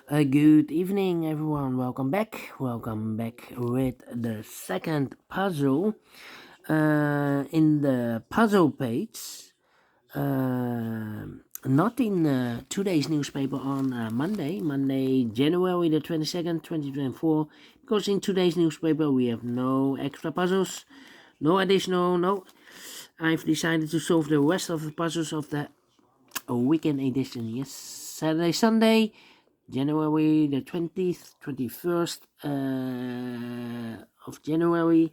Good evening, everyone. Welcome back. Welcome back with the second puzzle. In the puzzle page, not in today's newspaper on Monday, January the 22nd, 2024, because in today's newspaper we have no extra puzzles, no additional, no. I've decided to solve the rest of the puzzles of the weekend edition. Yes, Saturday, Sunday. January the 20th, 21st of January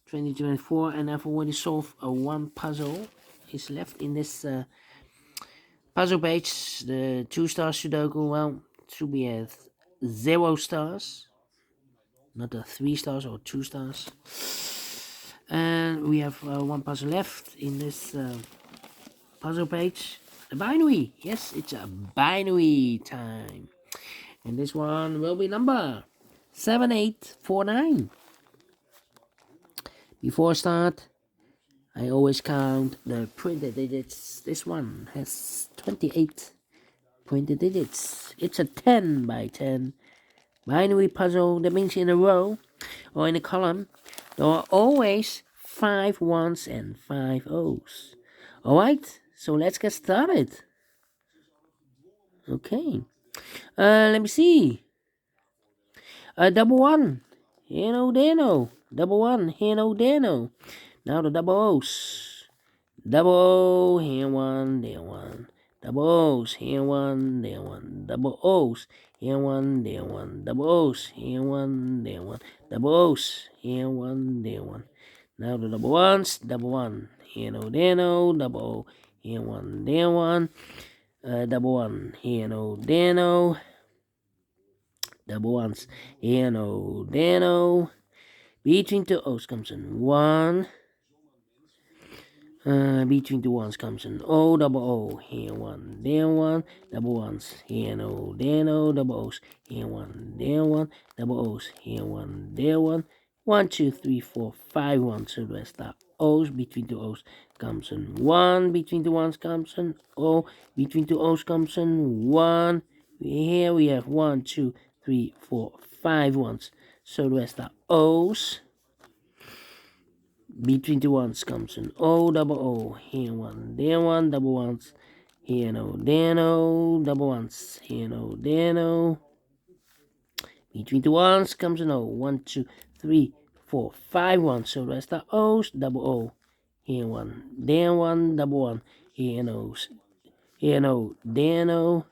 2024, and I've already solved one puzzle. Is left in this puzzle page. The 2-star Sudoku, well, it should be at 0 stars, not a 3 stars or 2 stars. And we have one puzzle left in this puzzle page. The binary, yes, it's a binary time. And this one will be number 7849. Before I start, I always count the printed digits. This one has 28 printed digits. It's a 10 by 10 binary puzzle. That means in a row or in a column, there are always 5 ones and 5 O's. Alright, so let's get started. Okay. Let me see. Double one. Here no there no. Double one. Here no there no. Now the double O's. Double O. Here one. There one. Double O's. Here one. There one. Double O's. Here one. There one. Double O's. Here one. There one. Double O's. Here one. There one. Now the double ones. Double one. Here no there no. Double O. Here one. There one. Double one. Here no there no. Double ones. Here no, there no. Between two O's comes in one. Between two ones comes in O, double O. Here one, there one. Double ones. Here no, there no. Double O's. Here one, there one. Double O's. Here one, there one. 1, 2, 3, 4, 5 ones. So the rest are O's. Between two O's comes in one. Between two ones comes in O. Between two O's comes in one. Here we have 1, 2, 3, 4, 5 ones. So the rest are O's. Between two ones comes an O, double O. Here one, there one, double ones. Here no, there no, double ones. Here no, there no. Between two ones comes an O. 1, 2, 3, 4, 5 ones. So the rest are O's, double O. Here one, there one, double one. Here no's. Here no, there no.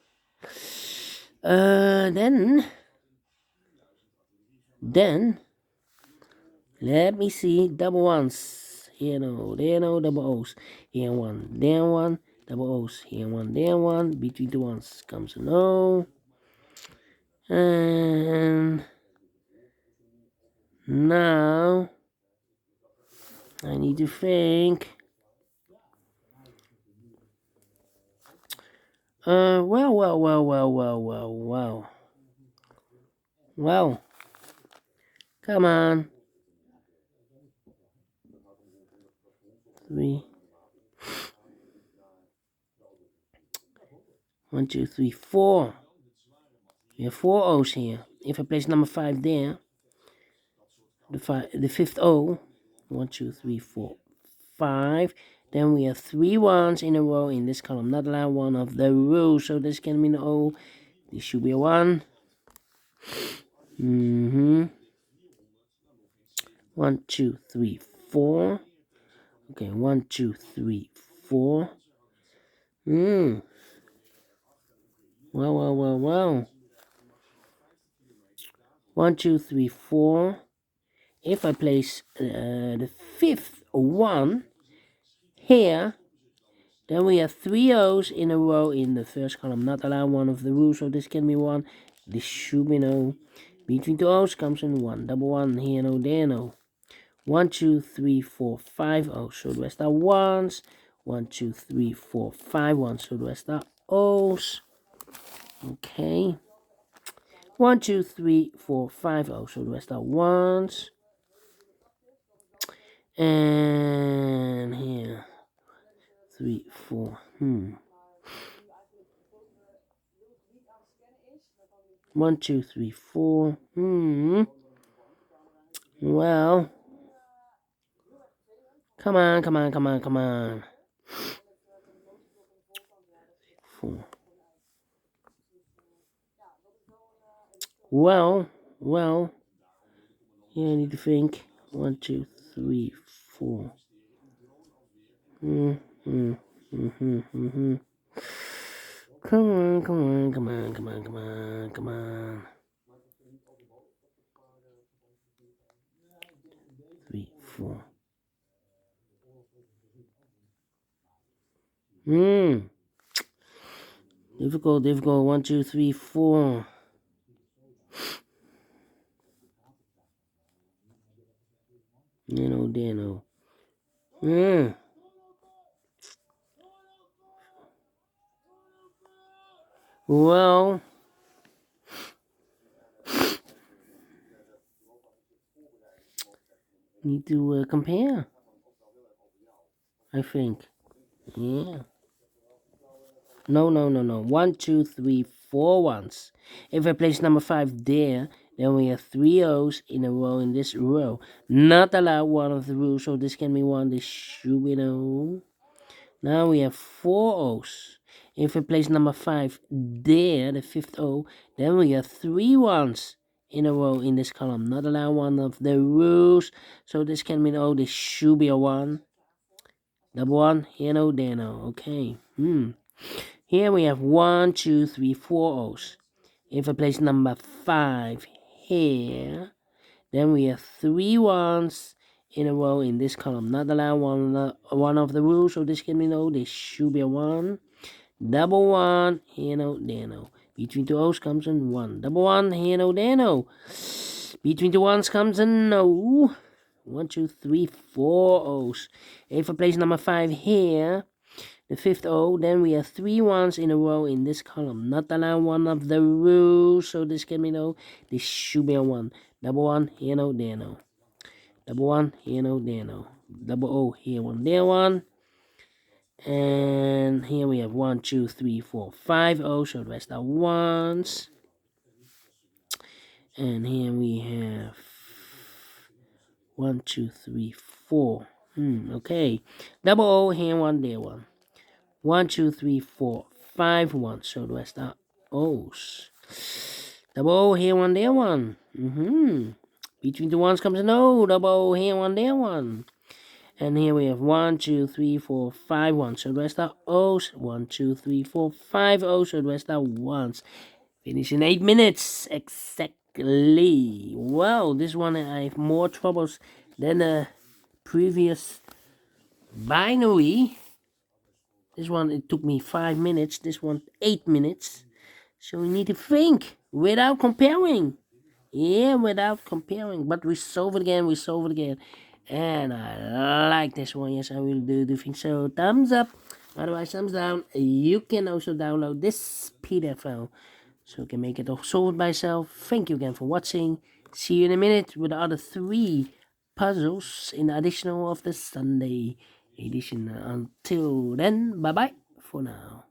Then let me see. Double ones. Here no, there no, double O's. Here one, there one, double O's. Here one, there one. Between the ones comes an O. And now I need to think. Well. Come on. 3. 1, 2, 3, 4. We have 4 O's here. If I place number 5 there, the fifth O, 1, 2, 3, 4, 5. Then we have 3 ones in a row in this column. Not allowed one of the rules, so this can mean an O. This should be a 1. 1, 2, 3, 4. Okay, 1, 2, 3, 4. Well. 1, 2, 3, 4. If I place the fifth one here, then we have 3 O's in a row in the first column. Not allowed one of the rules, so this can be 1. This should be no. Between two O's comes in 1. Double 1, here no, there no. 1, 2, 3, 4, 5 O's. So the rest are 1s. 1, 2, 3, 4, 5 ones. So the rest are O's. Okay. 1, 2, 3, 4, 5 O's. So the rest are 1s. And here. 3, 4. 1, 2, 3, 4. Well, come on. 4. Well. Yeah, I need to think. 1, 2, 3, 4. Come on. 3, 4. Difficult. 1, 2, 3, 4. Dano. Well, need to compare, I think. Yeah. No. 1, 2, 3, 4 ones. If I place number 5 there, then we have 3 O's in a row in this row. Not allowed one of the rules, so this can be one. This should be no. Now we have 4 O's. If we place number 5 there, the 5th O, then we have 3 ones in a row in this column. Not allowed one of the rules, so this can be no. This should be a 1. Double 1, here no, there no. Okay. Here we have 1, 2, 3, 4 O's. If I place number 5 here, then we have 3 ones in a row in this column. Not allowed one of the rules, so this can be no. This should be a 1. Double 1, here no, there no. Between 2 O's comes a 1. Double 1, here no, there no. Between 2 ones comes a no. 1, 2, 3, 4 O's. If I place number 5 here, the 5th O, then we have 3 ones in a row in this column. Not allowed one of the rules, so this can be no. This should be a 1. Double 1, here no, there no. Double 1, here no, there no. Double O, here 1, there 1. And here we have 1, 2, 3, 4, 5 O's, so the rest are 1s. And here we have 1, 2, 3, 4. Okay. Double O, here 1, there 1. 1, 2, 3, 4, 5 1. So the rest are O's. Double O, here 1, there 1. Between the ones comes an O. Double O, here 1, there 1. And here we have 1, 2, 3, 4, 5 1. So the rest are O's. 1, 2, 3, 4, 5 O's. So the rest are 1s. Finish in 8 minutes. Exactly. Well, this one I have more troubles than the previous binary. This one, it took me 5 minutes. This one, 8 minutes. So we need to think without comparing. Yeah, without comparing. But we solve it again. And I like this one. Yes, I will do think so. Thumbs up. Otherwise, thumbs down. You can also download this PDF file, so you can make it all solved by yourself. Thank you again for watching. See you in a minute with the other 3 puzzles in the additional of the Sunday edition. Until then, bye bye for now.